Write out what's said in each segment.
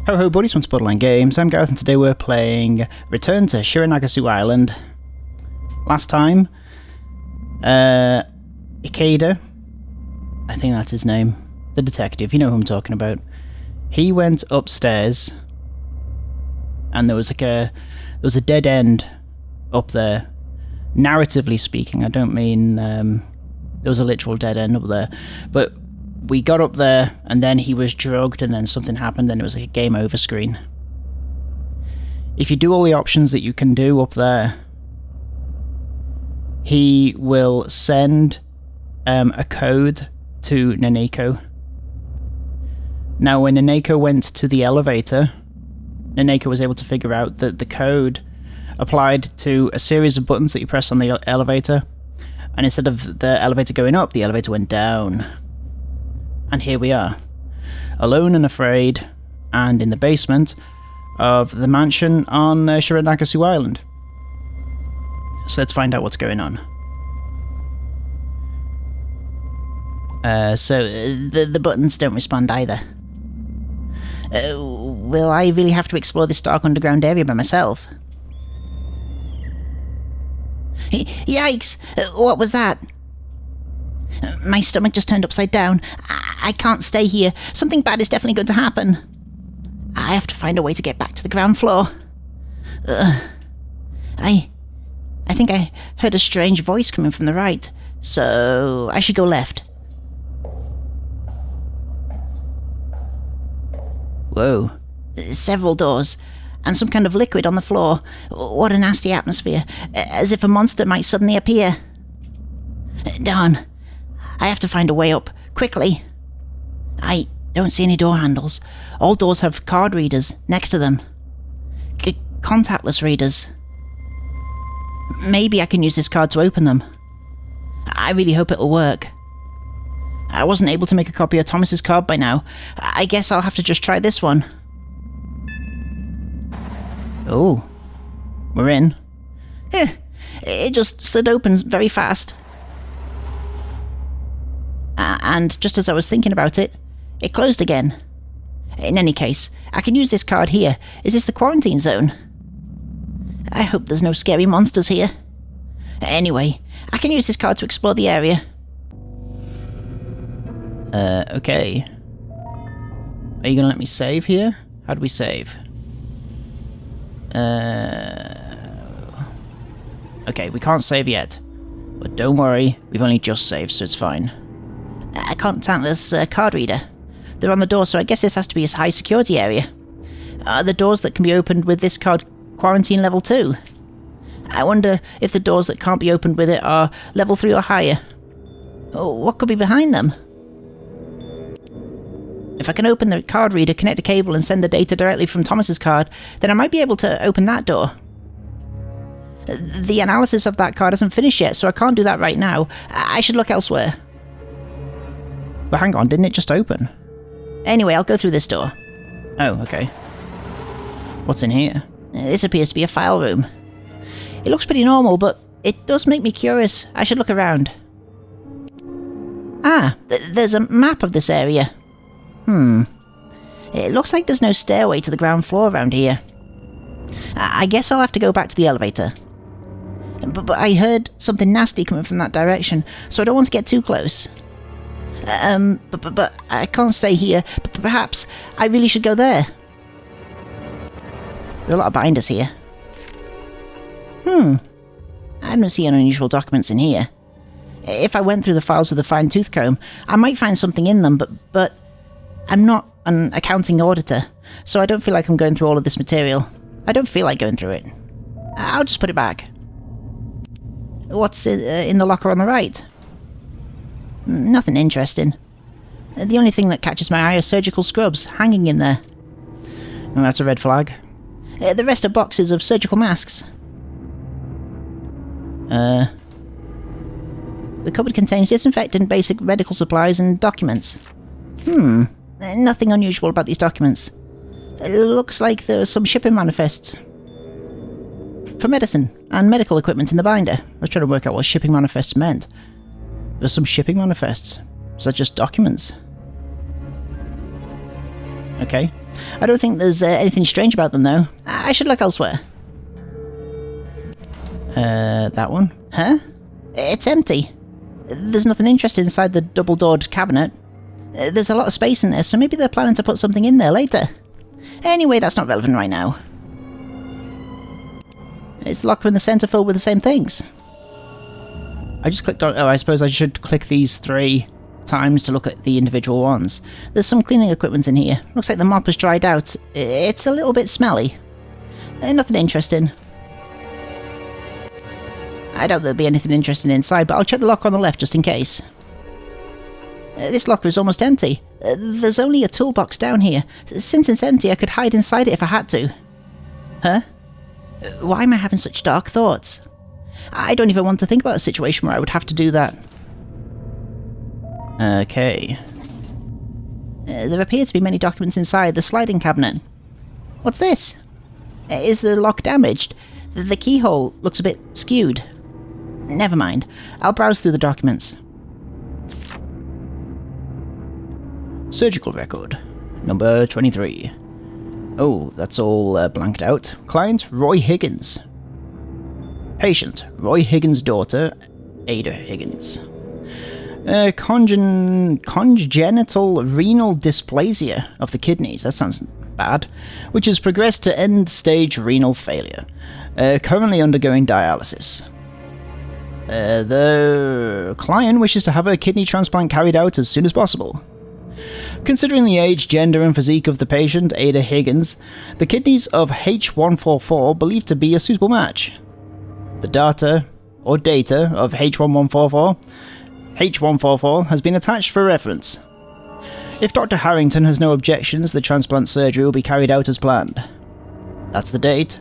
Ho ho buddies from Borderline Games, I'm Gareth and today we're playing Return to Shironagasu Island. Last time, Ikeda, I think that's his name, the detective, you know who I'm talking about. He went upstairs and there was a dead end up there. Narratively speaking, I don't mean there was a literal dead end up there, but we got up there, and then he was drugged, and then something happened, and it was like a game over screen. If you do all the options that you can do up there, he will send a code to Neneko. Now, when Neneko went to the elevator, Neneko was able to figure out that the code applied to a series of buttons that you press on the elevator, and instead of the elevator going up, the elevator went down. And here we are, alone and afraid, and in the basement of the mansion on Shironagasu Island. So let's find out what's going on. The buttons don't respond either. Will I really have to explore this dark underground area by myself? Yikes! What was that? My stomach just turned upside down. I can't stay here. Something bad is definitely going to happen. I have to find a way to get back to the ground floor. I think I heard a strange voice coming from the right, so I should go left. Whoa. Several doors, and some kind of liquid on the floor. What a nasty atmosphere, as if a monster might suddenly appear. Darn. I have to find a way up, quickly. I don't see any door handles. All doors have card readers next to them. Contactless readers. Maybe I can use this card to open them. I really hope it'll work. I wasn't able to make a copy of Thomas's card by now. I guess I'll have to just try this one. Oh. We're in. It just stood open very fast. And just as I was thinking about it, it closed again. In any case, I can use this card here. Is this the quarantine zone? I hope there's no scary monsters here. Anyway, I can use this card to explore the area. Okay. Are you gonna let me save here? How do we save? Okay, we can't save yet. But don't worry, we've only just saved, so it's fine. I can't tell this card reader. They're on the door, so I guess this has to be a high security area. Are the doors that can be opened with this card quarantine level 2? I wonder if the doors that can't be opened with it are level 3 or higher. Oh, what could be behind them? If I can open the card reader, connect a cable and send the data directly from Thomas's card, then I might be able to open that door. The analysis of that card isn't finished yet, so I can't do that right now. I should look elsewhere. But hang on, didn't it just open? Anyway, I'll go through this door. Oh, okay. What's in here? This appears to be a file room. It looks pretty normal, but it does make me curious. I should look around. Ah, there's a map of this area. It looks like there's no stairway to the ground floor around here. I guess I'll have to go back to the elevator. But I heard something nasty coming from that direction, so I don't want to get too close. But I can't stay here. But perhaps I really should go there. There are a lot of binders here. I don't see any unusual documents in here. If I went through the files with a fine-tooth comb, I might find something in them, but I'm not an accounting auditor, so I don't feel like I'm going through all of this material. I don't feel like going through it. I'll just put it back. What's in the locker on the right? Nothing interesting. The only thing that catches my eye are surgical scrubs hanging in there. Well, that's a red flag. The rest are boxes of surgical masks. The cupboard contains disinfectant, basic medical supplies, and documents. Nothing unusual about these documents. It looks like there are some shipping manifests for medicine and medical equipment in the binder. I was trying to work out what shipping manifests meant. There's some shipping manifests. Is that just documents? Okay. I don't think there's anything strange about them, though. I should look elsewhere. That one? Huh? It's empty. There's nothing interesting inside the double-doored cabinet. There's a lot of space in there, so maybe they're planning to put something in there later. Anyway, that's not relevant right now. It's the locker in the centre filled with the same things. I just clicked on... Oh, I suppose I should click these 3 times to look at the individual ones. There's some cleaning equipment in here. Looks like the mop has dried out. It's a little bit smelly. Nothing interesting. I doubt there'll be anything interesting inside, but I'll check the locker on the left just in case. This locker is almost empty. There's only a toolbox down here. Since it's empty, I could hide inside it if I had to. Huh? Why am I having such dark thoughts? I don't even want to think about a situation where I would have to do that. Okay. There appear to be many documents inside the sliding cabinet. What's this? Is the lock damaged? The keyhole looks a bit skewed. Never mind. I'll browse through the documents. Surgical record. Number 23. Oh, that's all blanked out. Client, Roy Higgins. Patient, Roy Higgins' daughter, Ada Higgins. Congenital renal dysplasia of the kidneys. That sounds bad. Which has progressed to end-stage renal failure. Currently undergoing dialysis. The client wishes to have a kidney transplant carried out as soon as possible. Considering the age, gender and physique of the patient, Ada Higgins, the kidneys of H144 believed to be a suitable match. The data of H144 has been attached for reference. If Dr. Harrington has no objections, the transplant surgery will be carried out as planned. That's the date.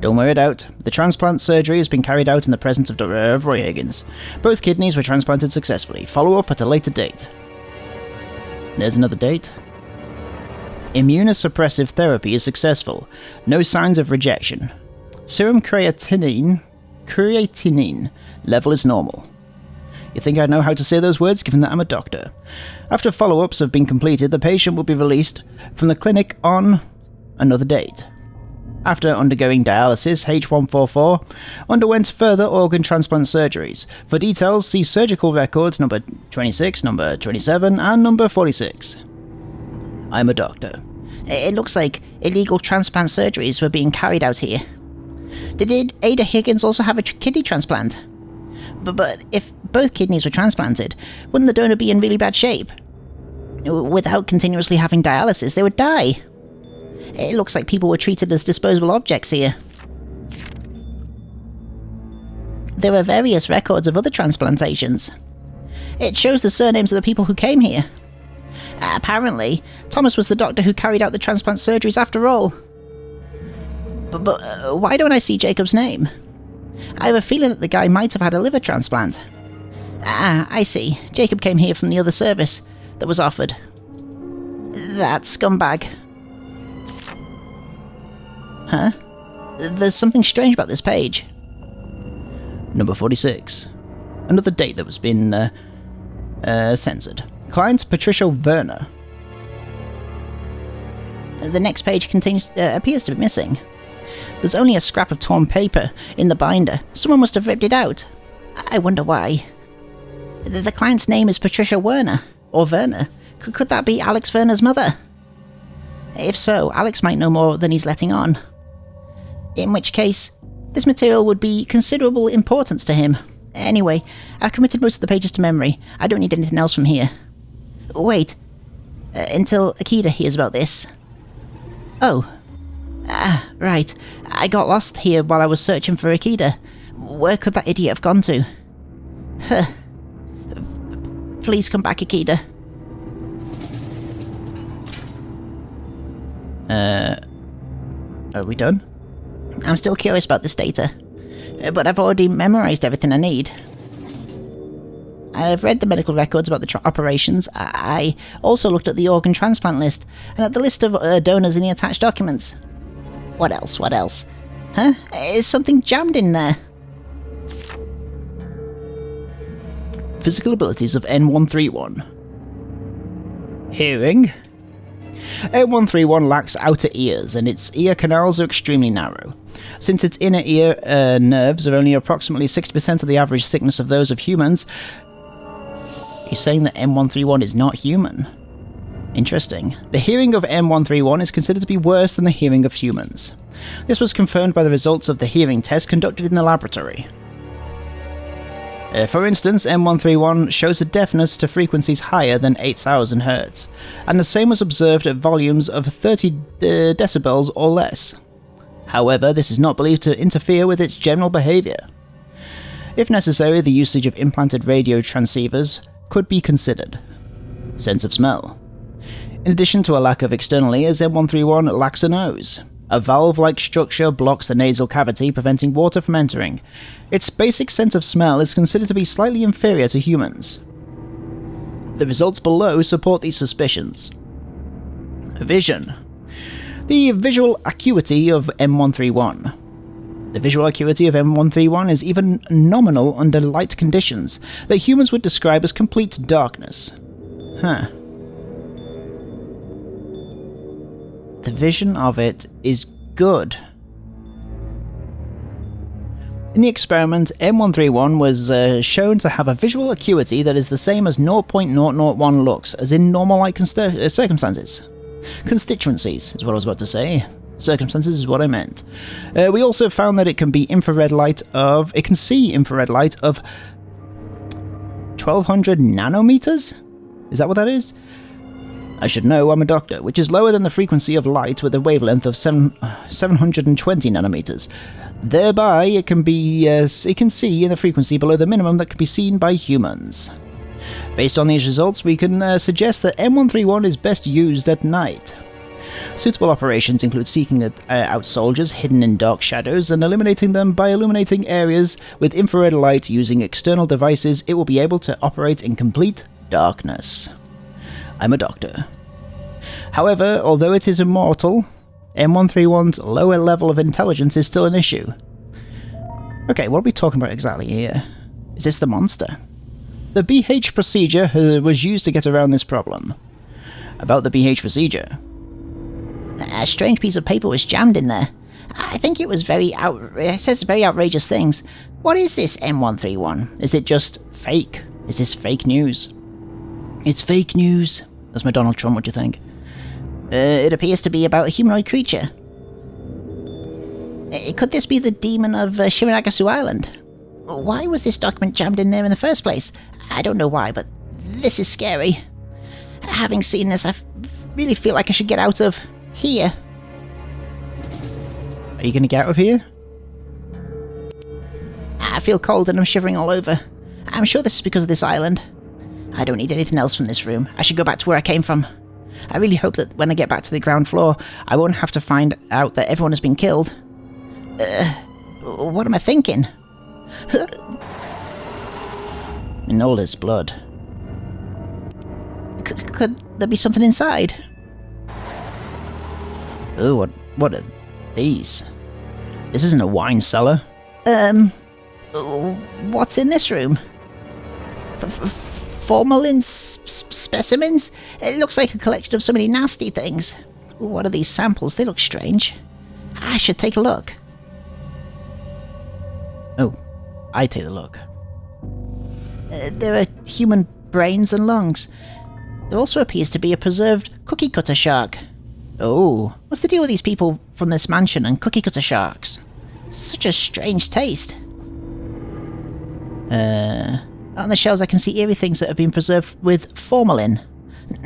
Don't wear it out. The transplant surgery has been carried out in the presence of Roy Higgins. Both kidneys were transplanted successfully. Follow up at a later date. There's another date. Immunosuppressive therapy is successful. No signs of rejection. Serum creatinine level is normal. You think I know how to say those words, given that I'm a doctor? After follow-ups have been completed, the patient will be released from the clinic on another date. After undergoing dialysis, H144 underwent further organ transplant surgeries. For details, see surgical records number 26, number 27, and number 46. I'm a doctor. It looks like illegal transplant surgeries were being carried out here. Did Ada Higgins also have a kidney transplant? But if both kidneys were transplanted, wouldn't the donor be in really bad shape? Without continuously having dialysis, they would die. It looks like people were treated as disposable objects here. There were various records of other transplantations. It shows the surnames of the people who came here. Apparently, Thomas was the doctor who carried out the transplant surgeries after all. But why don't I see Jacob's name? I have a feeling that the guy might have had a liver transplant. Ah, I see. Jacob came here from the other service that was offered. That scumbag. Huh? There's something strange about this page. Number 46. Another date that was been censored. Client Patricia Werner. The next page appears to be missing. There's only a scrap of torn paper in the binder. Someone must have ripped it out. I wonder why. The client's name is Patricia Werner. Or Werner. Could that be Alex Werner's mother? If so, Alex might know more than he's letting on. In which case, this material would be considerable importance to him. Anyway, I've committed most of the pages to memory. I don't need anything else from here. Wait. Until Ikeda hears about this. Oh. Ah, right. I got lost here while I was searching for Ikeda. Where could that idiot have gone to? Huh. Please come back, Ikeda. Are we done? I'm still curious about this data, but I've already memorized everything I need. I've read the medical records about the operations. I also looked at the organ transplant list, and at the list of donors in the attached documents. What else? What else? Huh? Is something jammed in there? Physical abilities of N131. Hearing. M131 lacks outer ears, and its ear canals are extremely narrow. Since its inner ear nerves are only approximately 60% of the average thickness of those of humans, he's saying that M131 is not human. Interesting. The hearing of M131 is considered to be worse than the hearing of humans. This was confirmed by the results of the hearing test conducted in the laboratory. For instance, M131 shows a deafness to frequencies higher than 8000 Hz, and the same was observed at volumes of 30 decibels or less. However, this is not believed to interfere with its general behavior. If necessary, the usage of implanted radio transceivers could be considered. Sense of smell. In addition to a lack of external ears, M131 lacks a nose. A valve-like structure blocks the nasal cavity, preventing water from entering. Its basic sense of smell is considered to be slightly inferior to humans. The results below support these suspicions. Vision. The visual acuity of M131. The visual acuity of M131 is even nominal under light conditions that humans would describe as complete darkness. The vision of it is good. In the experiment, M131 was shown to have a visual acuity that is the same as 0.001 lux, as in normal light circumstances. Constituencies is what I was about to say. Circumstances is what I meant. We also found that it can see infrared light of 1200 nanometers? Is that what that is? I should know, I'm a doctor, which is lower than the frequency of light with a wavelength of 720 nanometers. Thereby, it can see in the frequency below the minimum that can be seen by humans. Based on these results, we can suggest that M131 is best used at night. Suitable operations include seeking out soldiers hidden in dark shadows and eliminating them by illuminating areas with infrared light using external devices. It will be able to operate in complete darkness. I'm a doctor. However, although it is immortal, M131's lower level of intelligence is still an issue. Okay, what are we talking about exactly here? Is this the monster? The BH procedure was used to get around this problem. About the BH procedure. A strange piece of paper was jammed in there. I think it was it says very outrageous things. What is this M131? Is it just fake? Is this fake news? It's fake news. That's my Donald Trump, what do you think? It appears to be about a humanoid creature. Could this be the demon of Shironagasu Island? Why was this document jammed in there in the first place? I don't know why, but this is scary. Having seen this, I really feel like I should get out of here. Are you going to get out of here? I feel cold and I'm shivering all over. I'm sure this is because of this island. I don't need anything else from this room. I should go back to where I came from. I really hope that when I get back to the ground floor, I won't have to find out that everyone has been killed. What am I thinking? In all this blood. Could there be something inside? Oh, what are these? This isn't a wine cellar. What's in this room? Formalin specimens? It looks like a collection of so many nasty things. What are these samples? They look strange. I should take a look. Oh, I take a look. There are human brains and lungs. There also appears to be a preserved cookie cutter shark. Oh. What's the deal with these people from this mansion and cookie cutter sharks? Such a strange taste. On the shelves I can see eerie things that have been preserved with formalin.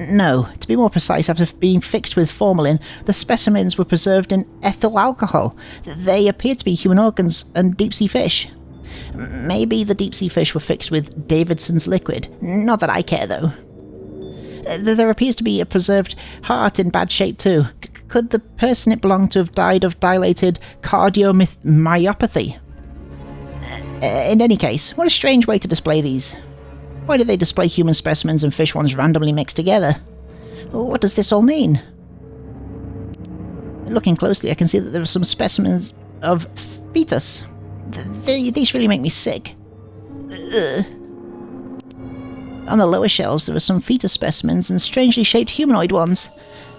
No, to be more precise, after being fixed with formalin, the specimens were preserved in ethyl alcohol. They appear to be human organs and deep-sea fish. Maybe the deep-sea fish were fixed with Davidson's liquid. Not that I care, though. There appears to be a preserved heart in bad shape, too. Could the person it belonged to have died of dilated cardiomyopathy? In any case, what a strange way to display these. Why do they display human specimens and fish ones randomly mixed together? What does this all mean? Looking closely, I can see that there are some specimens of fetus. These really make me sick. On the lower shelves, there are some fetus specimens and strangely shaped humanoid ones.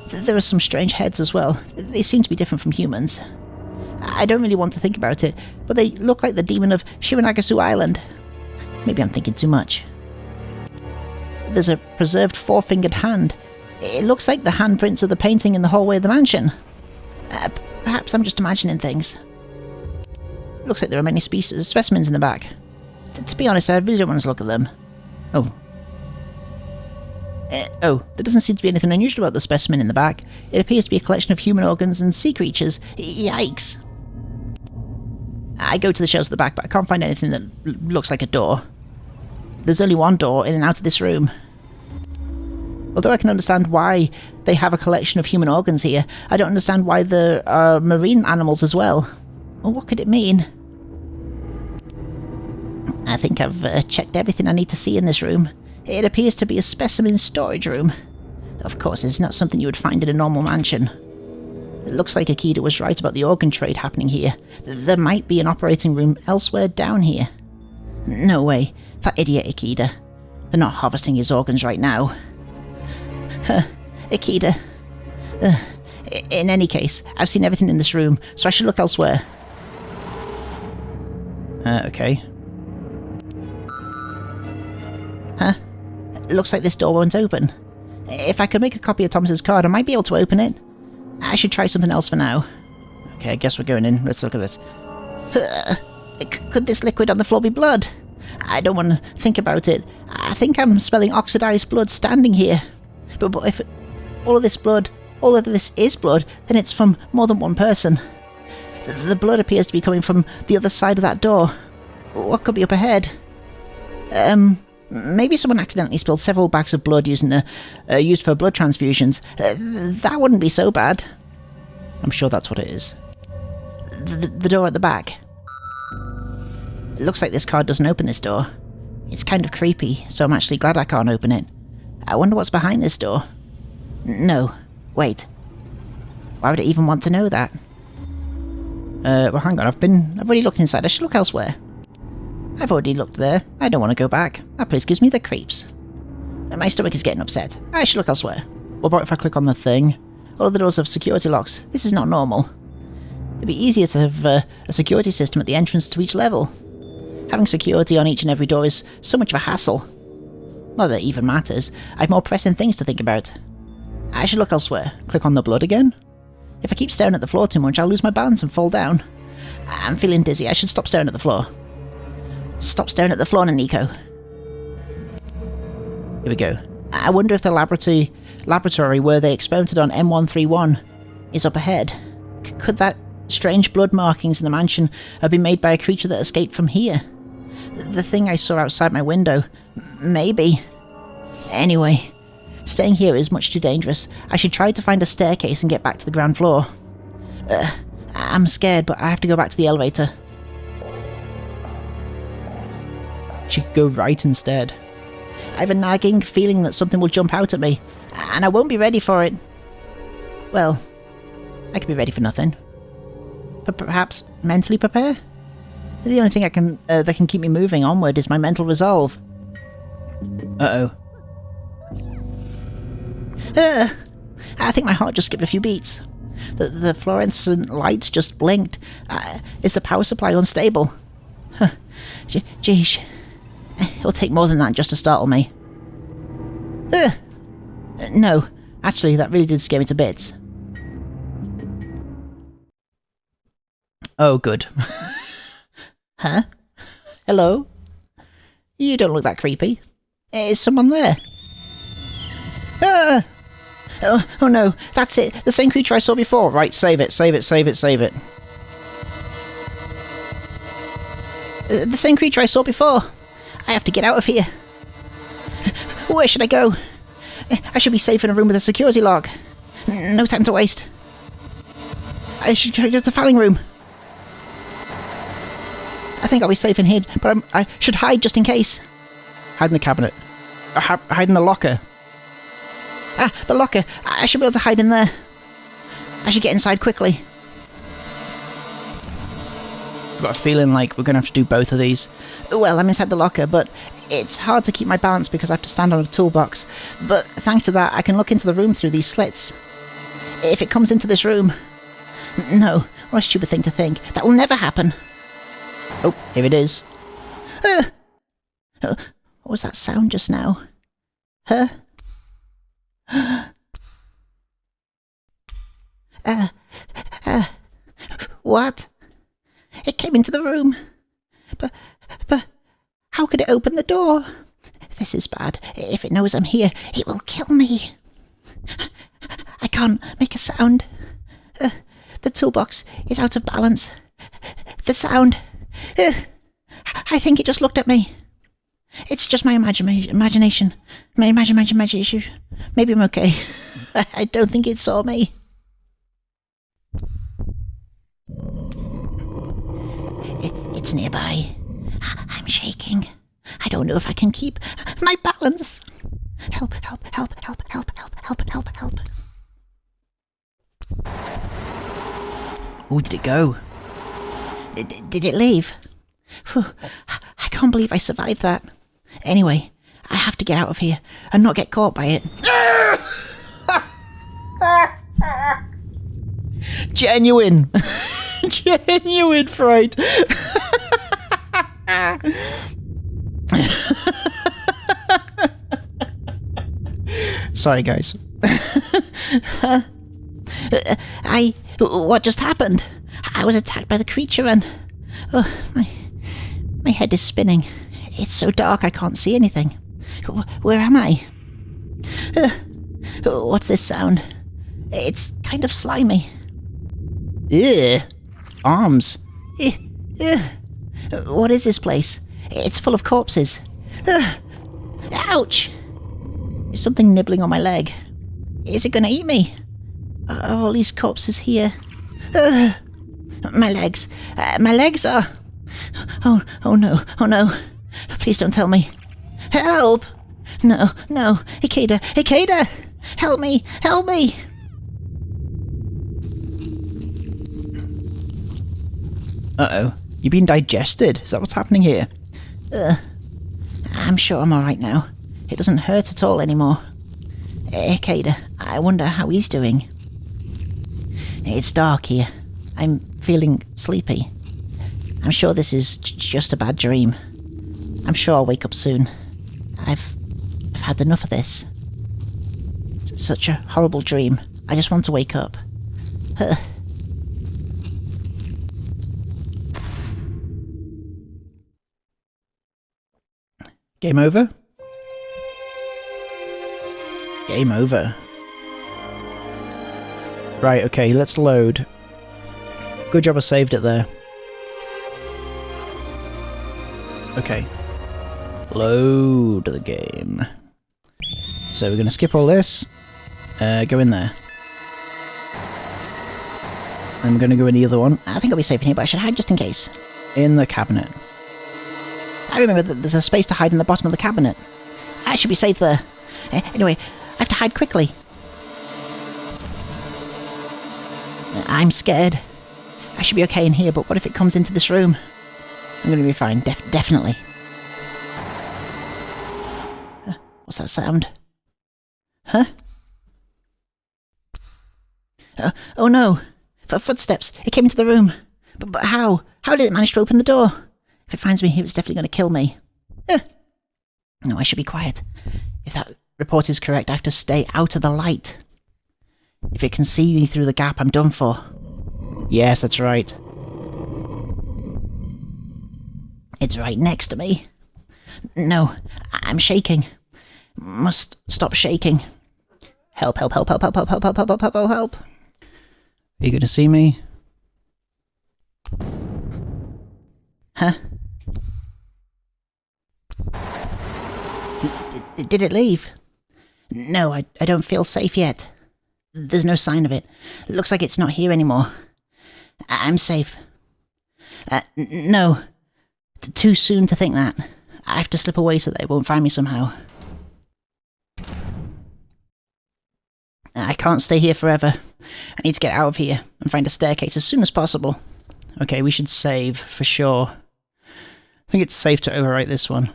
There are some strange heads as well. They seem to be different from humans. I don't really want to think about it, but they look like the demon of Shironagasu Island. Maybe I'm thinking too much. There's a preserved four-fingered hand. It looks like the handprints of the painting in the hallway of the mansion. Perhaps I'm just imagining things. Looks like there are many specimens in the back. To be honest, I really don't want to look at them. Oh. There doesn't seem to be anything unusual about the specimen in the back. It appears to be a collection of human organs and sea creatures. Yikes. I go to the shelves at the back, but I can't find anything that looks like a door. There's only one door in and out of this room. Although I can understand why they have a collection of human organs here, I don't understand why there are marine animals as well. Well, what could it mean? I think I've checked everything I need to see in this room. It appears to be a specimen storage room. Of course, it's not something you would find in a normal mansion. It looks like Ikeda was right about the organ trade happening here. There might be an operating room elsewhere down here. No way. That idiot Ikeda. They're not harvesting his organs right now. Ikeda. In any case, I've seen everything in this room, so I should look elsewhere. Okay. Looks like this door won't open. If I could make a copy of Thomas's card, I might be able to open it. I should try something else for now. Okay, I guess we're going in. Let's look at this. Could this liquid on the floor be blood? I don't want to think about it. I think I'm smelling oxidized blood standing here. But if all of this is blood, then it's from more than one person. The blood appears to be coming from the other side of that door. What could be up ahead? Maybe someone accidentally spilled several bags of blood used for blood transfusions. That wouldn't be so bad. I'm sure that's what it is. The door at the back. It looks like this card doesn't open this door. It's kind of creepy, so I'm actually glad I can't open it. I wonder what's behind this door. No, wait. Why would I even want to know that? Well, hang on. I've already looked inside. I should look elsewhere. I've already looked there. I don't want to go back. That place gives me the creeps. My stomach is getting upset. I should look elsewhere. What about if I click on the thing? All the doors have security locks. This is not normal. It'd be easier to have a security system at the entrance to each level. Having security on each and every door is so much of a hassle. Not that it even matters. I have more pressing things to think about. I should look elsewhere. Click on the blood again? If I keep staring at the floor too much, I'll lose my balance and fall down. I'm feeling dizzy. I should stop staring at the floor. Stop staring at the floor, Neneko. Here we go. I wonder if the laboratory where they experimented on M131 is up ahead. Could that strange blood markings in the mansion have been made by a creature that escaped from here? The thing I saw outside my window. Maybe. Anyway, staying here is much too dangerous. I should try to find a staircase and get back to the ground floor. I'm scared, but I have to go back to the elevator. Should go right instead. I have a nagging feeling that something will jump out at me, and I won't be ready for it. Well, I could be ready for nothing. But perhaps mentally prepare? The only thing that can keep me moving onward is my mental resolve. Uh-oh. I think my heart just skipped a few beats. The fluorescent lights just blinked. Is the power supply unstable? Jeez. It'll take more than that just to startle me. No, actually, that really did scare me to bits. Oh, good. Huh? Hello? You don't look that creepy. Is someone there? Oh no, that's it. The same creature I saw before. Right, save it. The same creature I saw before. I have to get out of here. Where should I go? I should be safe in a room with a security lock. No time to waste. I should go to the filing room. I think I'll be safe in here, but I should hide just in case. Hide in the cabinet. Hide in the locker. The locker. I should be able to hide in there. I should get inside quickly. I've got a feeling like we're going to have to do both of these. Well, I'm inside the locker, but it's hard to keep my balance because I have to stand on a toolbox. But thanks to that, I can look into the room through these slits. if it comes into this room. No, what a stupid thing to think. That will never happen. Oh, here it is. What was that sound just now? Huh? What? It came into the room. But how could it open the door? This is bad. If it knows I'm here, it will kill me. I can't make a sound. The toolbox is out of balance. The sound. I think it just looked at me. It's just my imagination. My imagination. Maybe I'm okay. I don't think it saw me. It's nearby. I'm shaking. I don't know if I can keep my balance. Help. Oh, did it go? Did it leave? Whew, I can't believe I survived that. Anyway, I have to get out of here and not get caught by it. Genuine. Genuine fright. Sorry, guys. What just happened? I was attacked by the creature and... Oh, my head is spinning. It's so dark I can't see anything. Where am I? What's this sound? It's kind of slimy. Ew. Arms. What is this place? It's full of corpses. Ouch! There's something nibbling on my leg. Is it going to eat me? All these corpses here. My legs. My legs are... Oh no. Please don't tell me. Help! No. Ikeda! Help me! Uh-oh. You've been digested. Is that what's happening here? I'm sure I'm alright now. It doesn't hurt at all anymore. Ikeda, I wonder how he's doing. It's dark here. I'm feeling sleepy. I'm sure this is just a bad dream. I'm sure I'll wake up soon. I've had enough of this. It's such a horrible dream. I just want to wake up. Game over? Game over. Right, okay, let's load. Good job I saved it there. Okay. Load the game. So we're going to skip all this. Go in there. Then we're going to go in the other one. I think I'll be safe in here, but I should hide just in case. In the cabinet. I remember that there's a space to hide in the bottom of the cabinet. I should be safe there. Anyway, I have to hide quickly. I'm scared. I should be okay in here, but what if it comes into this room? I'm going to be fine, definitely. What's that sound? Huh? Oh no! Footsteps! It came into the room! But how? How did it manage to open the door? If it finds me here, it's definitely going to kill me. No, I should be quiet. If that report is correct, I have to stay out of the light. If it can see me through the gap, I'm done for. Yes, that's right. It's right next to me. No, I'm shaking. Must stop shaking. Help. Are you going to see me? Huh? Did it leave? No, I don't feel safe yet. There's no sign of it. Looks like it's not here anymore. I'm safe. No. Too soon to think that. I have to slip away so that it won't find me somehow. I can't stay here forever. I need to get out of here and find a staircase as soon as possible. Okay, we should save for sure. I think it's safe to overwrite this one.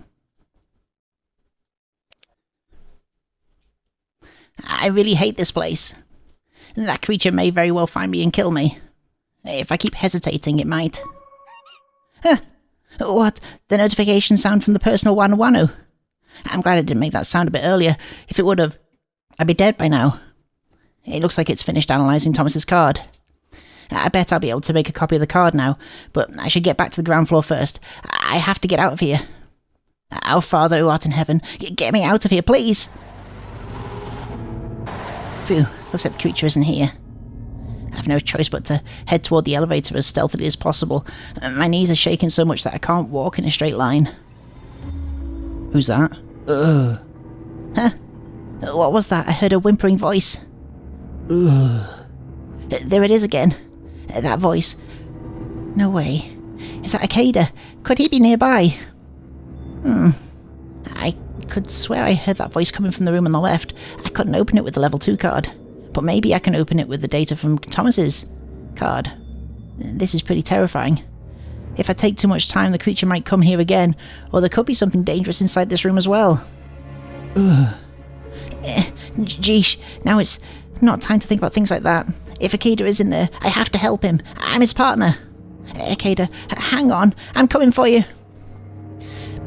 I really hate this place. That creature may very well find me and kill me. If I keep hesitating, it might. Huh! What? The notification sound from the personal Wanu. I'm glad I didn't make that sound a bit earlier. If it would have, I'd be dead by now. It looks like it's finished analysing Thomas's card. I bet I'll be able to make a copy of the card now, but I should get back to the ground floor first. I have to get out of here. Our Father who art in heaven, get me out of here, please! Phew, looks like the creature isn't here. I have no choice but to head toward the elevator as stealthily as possible. My knees are shaking so much that I can't walk in a straight line. Who's that? Ugh. Huh? What was that? I heard a whimpering voice. Ugh. There it is again. That voice. No way. Is that Ikeda? Could he be nearby? I could swear I heard that voice coming from the room on the left. I couldn't open it with the level 2 card. But maybe I can open it with the data from Thomas's card. This is pretty terrifying. If I take too much time, the creature might come here again, or there could be something dangerous inside this room as well. Ugh. Geesh, now it's not time to think about things like that. If Ikeda is in there, I have to help him. I'm his partner. Ikeda, hang on, I'm coming for you.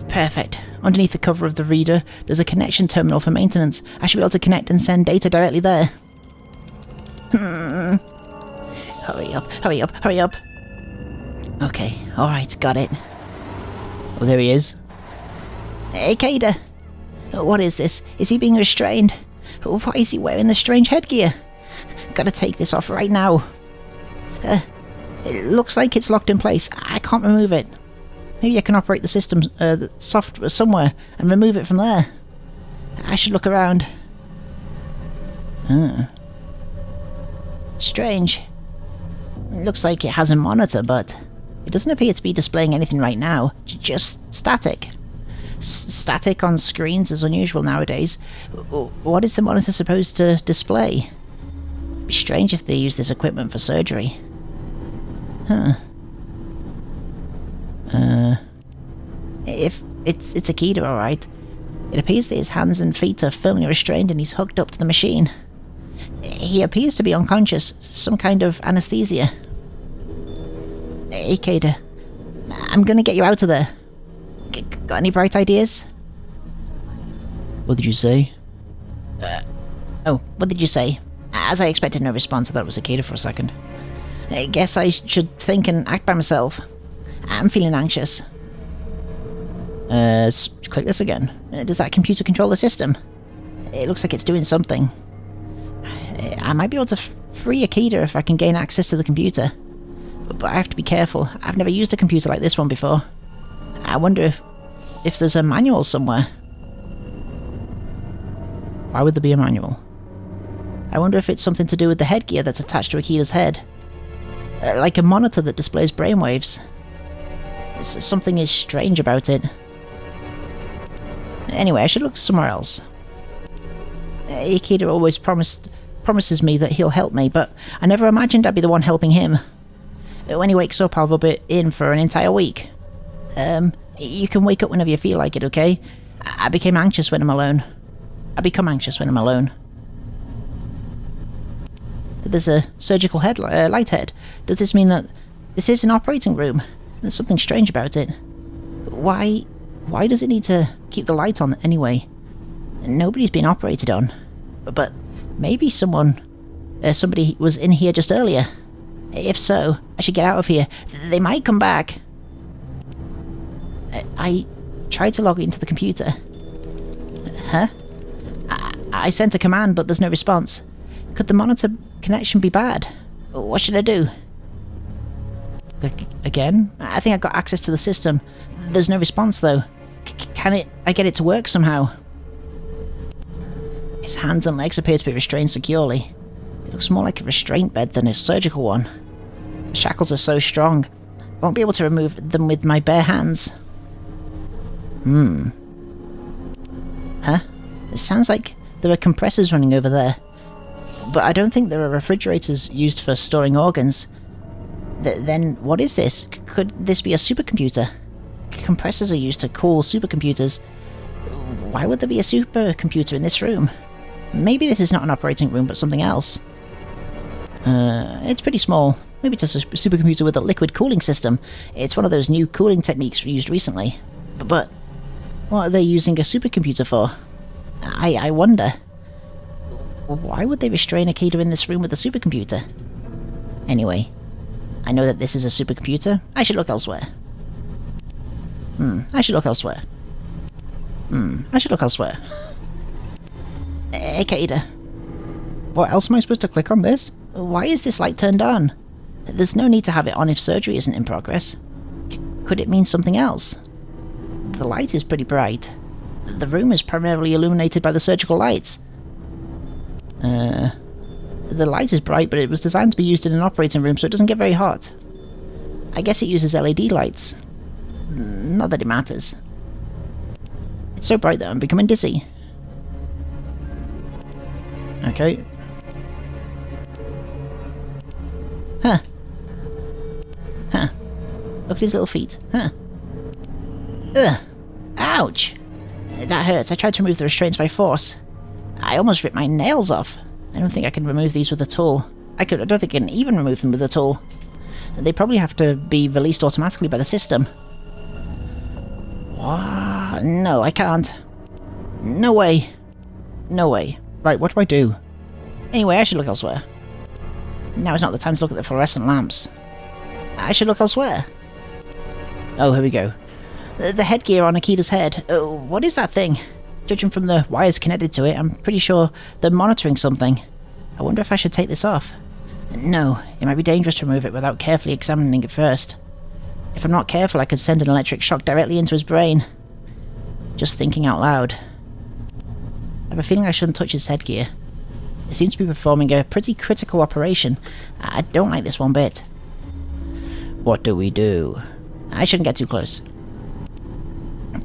Perfect. Underneath the cover of the reader, there's a connection terminal for maintenance. I should be able to connect and send data directly there. Hurry up, hurry up, hurry up. Okay, alright, got it. Oh, there he is. Ikeda! What is this? Is he being restrained? Why is he wearing the strange headgear? Gotta take this off right now. It looks like it's locked in place. I can't remove it. Maybe I can operate the system, the software somewhere and remove it from there. I should look around. Strange. It looks like it has a monitor, but it doesn't appear to be displaying anything right now. Just static. Static on screens is unusual nowadays. What is the monitor supposed to display? It'd be strange if they use this equipment for surgery. If it's Ikeda, alright. It appears that his hands and feet are firmly restrained and he's hooked up to the machine. He appears to be unconscious, some kind of anesthesia. Ikeda, I'm gonna get you out of there. Got any bright ideas? What did you say? What did you say? As I expected, no response. I thought it was Ikeda for a second. I guess I should think and act by myself. I'm feeling anxious. Let's click this again. Does that computer control the system? It looks like it's doing something. I might be able to free Ikeda if I can gain access to the computer. But I have to be careful. I've never used a computer like this one before. I wonder if there's a manual somewhere. Why would there be a manual? I wonder if it's something to do with the headgear that's attached to Ikeda's head. Like a monitor that displays brainwaves. Something is strange about it. Anyway, I should look somewhere else. Ikeda always promises me that he'll help me, but I never imagined I'd be the one helping him. When he wakes up, I'll rub it in for an entire week. You can wake up whenever you feel like it, okay? I become anxious when I'm alone. There's a surgical light head. Does this mean that this is an operating room? There's something strange about it. Why does it need to keep the light on anyway? Nobody's been operated on. But maybe somebody was in here just earlier. If so, I should get out of here. They might come back. I tried to log into the computer. Huh? I sent a command, but there's no response. Could the monitor connection be bad? What should I do? Again? I think I got access to the system. There's no response, though. Can I get it to work somehow? His hands and legs appear to be restrained securely. It looks more like a restraint bed than a surgical one. The shackles are so strong. I won't be able to remove them with my bare hands. Huh? It sounds like there are compressors running over there. But I don't think there are refrigerators used for storing organs. Then what is this? Could this be a supercomputer? Compressors are used to cool supercomputers. Why would there be a supercomputer in this room? Maybe this is not an operating room, but something else. It's pretty small. Maybe it's a supercomputer with a liquid cooling system. It's one of those new cooling techniques used recently. But what are they using a supercomputer for? I wonder. Why would they restrain Ikeda in this room with a supercomputer? Anyway, I know that this is a supercomputer. I should look elsewhere. I should look elsewhere. I should look elsewhere. Ikeda. What else am I supposed to click on this? Why is this light turned on? There's no need to have it on if surgery isn't in progress. Could it mean something else? The light is pretty bright. The room is primarily illuminated by the surgical lights. The light is bright, but it was designed to be used in an operating room so it doesn't get very hot. I guess it uses LED lights. Not that it matters. It's so bright that I'm becoming dizzy. Okay. Huh. Look at his little feet. Ugh. Ouch! That hurts. I tried to remove the restraints by force. I almost ripped my nails off. I don't think I can remove these with a tool. I don't think I can even remove them with a tool. They probably have to be released automatically by the system. What? No, I can't. No way. No way. Right, what do I do? Anyway, I should look elsewhere. Now is not the time to look at the fluorescent lamps. I should look elsewhere. Oh, here we go. The headgear on Ikeda's head. What is that thing? Judging from the wires connected to it, I'm pretty sure they're monitoring something. I wonder if I should take this off. No, it might be dangerous to remove it without carefully examining it first. If I'm not careful, I could send an electric shock directly into his brain. Just thinking out loud. I have a feeling I shouldn't touch his headgear. It seems to be performing a pretty critical operation. I don't like this one bit. What do we do? I shouldn't get too close.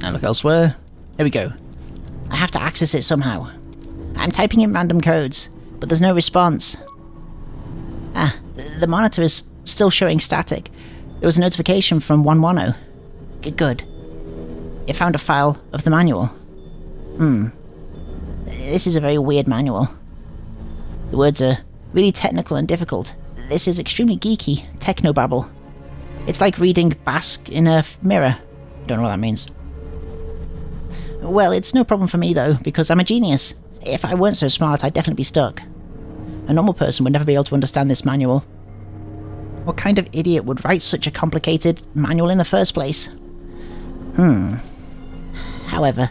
I look elsewhere. Here we go. I have to access it somehow. I'm typing in random codes, but there's no response. The monitor is still showing static. There was a notification from 110. Good. It found a file of the manual. This is a very weird manual. The words are really technical and difficult. This is extremely geeky, technobabble. It's like reading Basque in a mirror. Don't know what that means. Well, it's no problem for me though, because I'm a genius. If I weren't so smart, I'd definitely be stuck. A normal person would never be able to understand this manual. What kind of idiot would write such a complicated manual in the first place? However,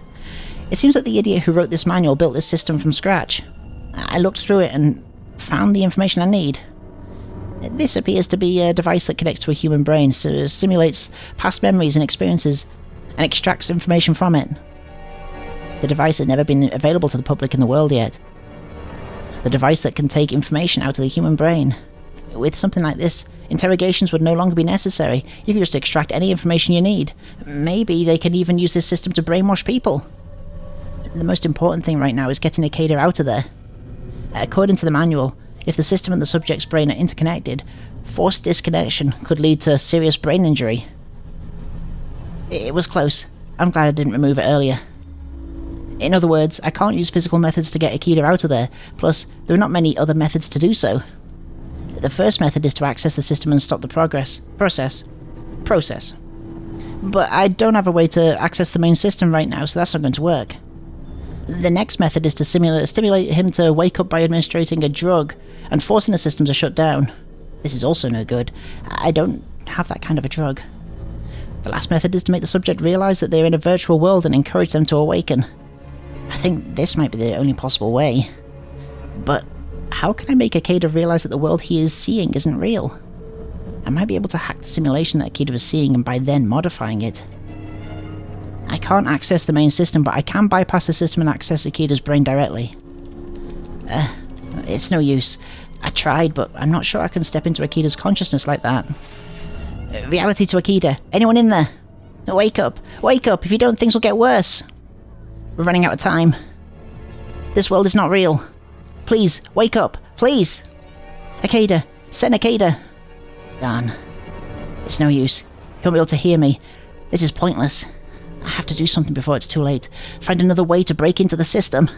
it seems that the idiot who wrote this manual built this system from scratch. I looked through it and found the information I need. This appears to be a device that connects to a human brain, so simulates past memories and experiences, and extracts information from it. The device has never been available to the public in the world yet. The device that can take information out of the human brain. With something like this, interrogations would no longer be necessary. You can just extract any information you need. Maybe they can even use this system to brainwash people. The most important thing right now is getting Ikeda out of there. According to the manual, if the system and the subject's brain are interconnected, forced disconnection could lead to serious brain injury. It was close. I'm glad I didn't remove it earlier. In other words, I can't use physical methods to get Ikeda out of there, plus there are not many other methods to do so. The first method is to access the system and stop the process. But I don't have a way to access the main system right now, so that's not going to work. The next method is to stimulate him to wake up by administrating a drug and forcing the system to shut down. This is also no good. I don't have that kind of a drug. The last method is to make the subject realize that they're in a virtual world and encourage them to awaken. I think this might be the only possible way. But how can I make Ikeda realize that the world he is seeing isn't real? I might be able to hack the simulation that Ikeda was seeing and by then modifying it. I can't access the main system, but I can bypass the system and access Ikeda's brain directly. It's no use. I tried, but I'm not sure I can step into Ikeda's consciousness like that. Reality to Ikeda. Anyone in there? Wake up! Wake up! If you don't, things will get worse! We're running out of time. This world is not real. Please, wake up! Please! Ikeda! Send Ikeda! Darn. It's no use. He won't be able to hear me. This is pointless. I have to do something before it's too late. Find another way to break into the system.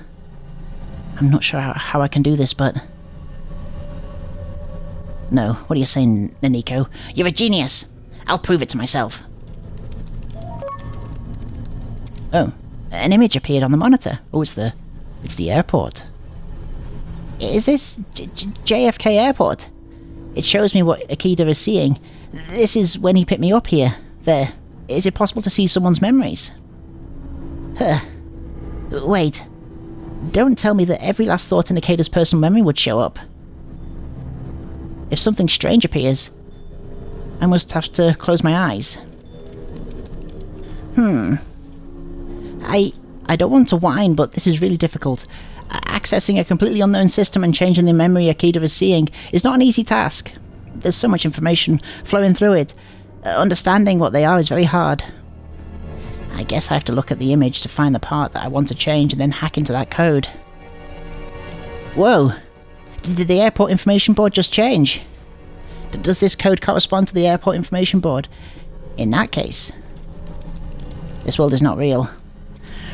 I'm not sure how I can do this, but... No, what are you saying, Neneko? You're a genius! I'll prove it to myself. Oh, an image appeared on the monitor. Oh, it's the airport. Is this JFK Airport? It shows me what Ikeda is seeing. This is when he picked me up here. There. Is it possible to see someone's memories? Huh. Wait. Don't tell me that every last thought in Ikeda's personal memory would show up. If something strange appears, I must have to close my eyes. I don't want to whine, but this is really difficult. Accessing a completely unknown system and changing the memory Ikeda is seeing is not an easy task. There's so much information flowing through it. Understanding what they are is very hard. I guess I have to look at the image to find the part that I want to change and then hack into that code. Whoa! Did the airport information board just change? Does this code correspond to the airport information board? In that case, this world is not real.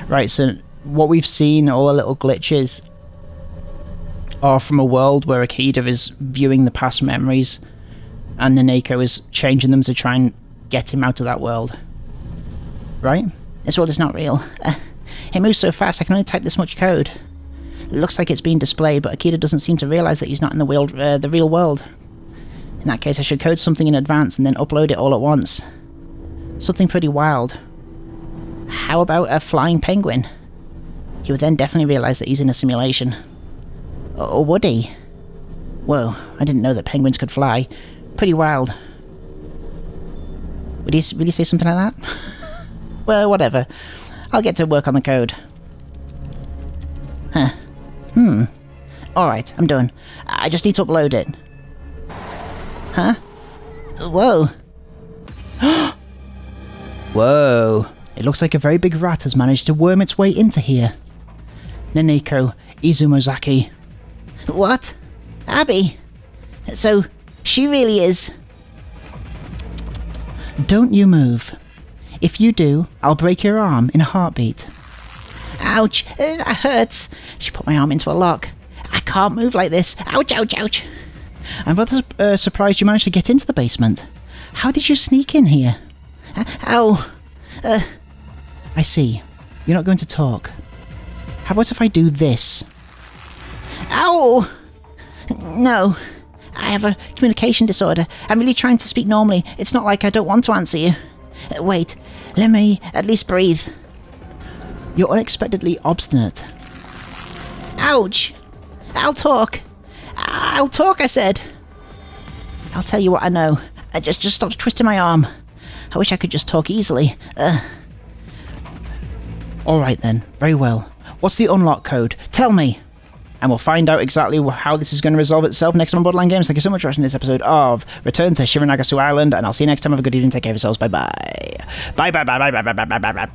Right, so what we've seen, all the little glitches, are from a world where Ikeda is viewing the past memories and Neneko is changing them to try and get him out of that world. Right? This world is not real. It moves so fast I can only type this much code. It looks like it's being displayed, but Ikeda doesn't seem to realize that he's not in the real world. In that case, I should code something in advance and then upload it all at once. Something pretty wild. How about a flying penguin? He would then definitely realize that he's in a simulation. Or would he? Whoa, I didn't know that penguins could fly. Pretty wild. Would he really say something like that? Well, whatever. I'll get to work on the code. Huh. Alright, I'm done. I just need to upload it. Huh? Whoa. Whoa. It looks like a very big rat has managed to worm its way into here. Neneko Izumozaki. What? Abby? So, she really is... Don't you move. If you do, I'll break your arm in a heartbeat. Ouch! That hurts! She put my arm into a lock. I can't move like this. Ouch, ouch, ouch! I'm rather surprised you managed to get into the basement. How did you sneak in here? Ow! I see. You're not going to talk. How about if I do this? Ow! No. I have a communication disorder. I'm really trying to speak normally. It's not like I don't want to answer you. Wait. Let me at least breathe. You're unexpectedly obstinate. Ouch! I'll talk. I'll talk, I said. I'll tell you what I know. Just stop twisting my arm. I wish I could just talk easily. Alright then, very well. What's the unlock code? Tell me! And we'll find out exactly how this is going to resolve itself next time on Borderline Games. Thank you so much for watching this episode of Return to Shironagasu Island, and I'll see you next time. Have a good evening, take care of yourselves, bye bye. Bye bye bye bye bye bye bye bye bye.